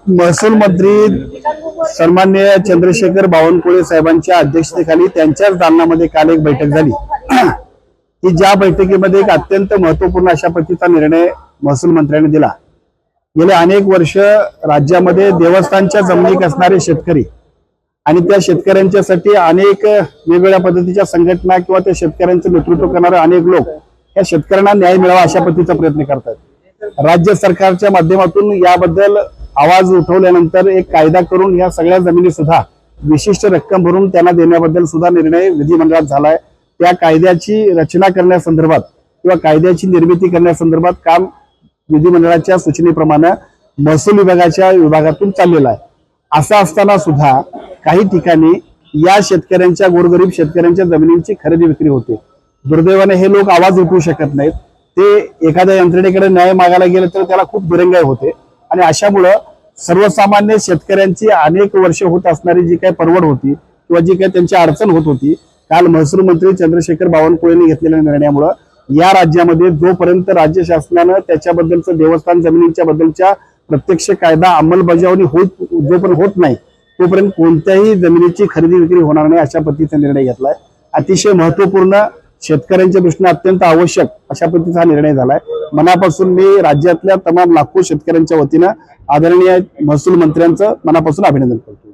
महसूल मंत्री सन्माननीय चंद्रशेखर बावनकुळे साहेबांच्या अध्यक्षतेखाली त्यांच्याच दालनामध्ये काल एक बैठक झाली की ज्या बैठकीमध्ये एक अत्यंत महत्वपूर्ण अशा पद्धतीचा निर्णय महसूल मंत्र्यांनी दिला। गेले अनेक वर्ष राज्यामध्ये देवस्थानच्या जमिनीक असणारे शेतकरी आणि त्या शेतकऱ्यांच्यासाठी अनेक वेगवेगळ्या पद्धतीच्या संघटना किंवा त्या शेतकऱ्यांचं नेतृत्व करणारे अनेक लोक या शेतकऱ्यांना न्याय मिळावा अशा पद्धतीचा प्रयत्न करतात। राज्य सरकारच्या माध्यमातून याबद्दल आवाज उठवल्यानंतर एक कायदा करून या सगळ्या जमिनी सुद्धा विशिष्ट रक्कम भरून त्यांना देण्याबद्दल सुद्धा निर्णय विधिमंडळात झालाय। त्या कायद्याची रचना करण्यासंदर्भात किंवा कायद्याची निर्मिती करण्यासंदर्भात काम विधिमंडळाच्या सूचनेप्रमाणे महसूल विभागातून चाललेलं आहे। असं असताना सुद्धा काही ठिकाणी या शेतकऱ्यांच्या गोरगरीब शेतकऱ्यांच्या जमिनींची खरेदी विक्री होते। दुर्दैवाने हे लोक आवाज उठवू शकत नाहीत। ते एखाद्या यंत्रणेकडे न्याय मागायला गेले तर त्याला खूप दिरंगाई होते आणि अशामुळे सर्वसामान्य शेतकऱ्यांची अनेक वर्ष होत असणारी जी काही परवड होती किंवा जी काही त्यांची अडचण होत होती, काल महसूल मंत्री चंद्रशेखर बावनकुळेंनी घेतलेल्या निर्णयामुळे या राज्यामध्ये जोपर्यंत राज्य शासनानं त्याच्याबद्दलचं देवस्थान जमिनींच्या बद्दलच्या प्रत्यक्ष कायदा अंमलबजावणी जोपर्यंत होत नाही तोपर्यंत कोणत्याही जमिनीची खरेदी विक्री होणार नाही अशा पद्धतीचा निर्णय घेतलाय। अतिशय महत्वपूर्ण, शेतकऱ्यांच्या दृष्टीने अत्यंत आवश्यक अशा पद्धतीचा निर्णय झालाय। मनापासून मी राज्यातल्या तमाम लाखो शेतकऱ्यांच्या वतीनं आदरणीय महसूल मंत्र्यांचं मनापासून अभिनंदन करतो।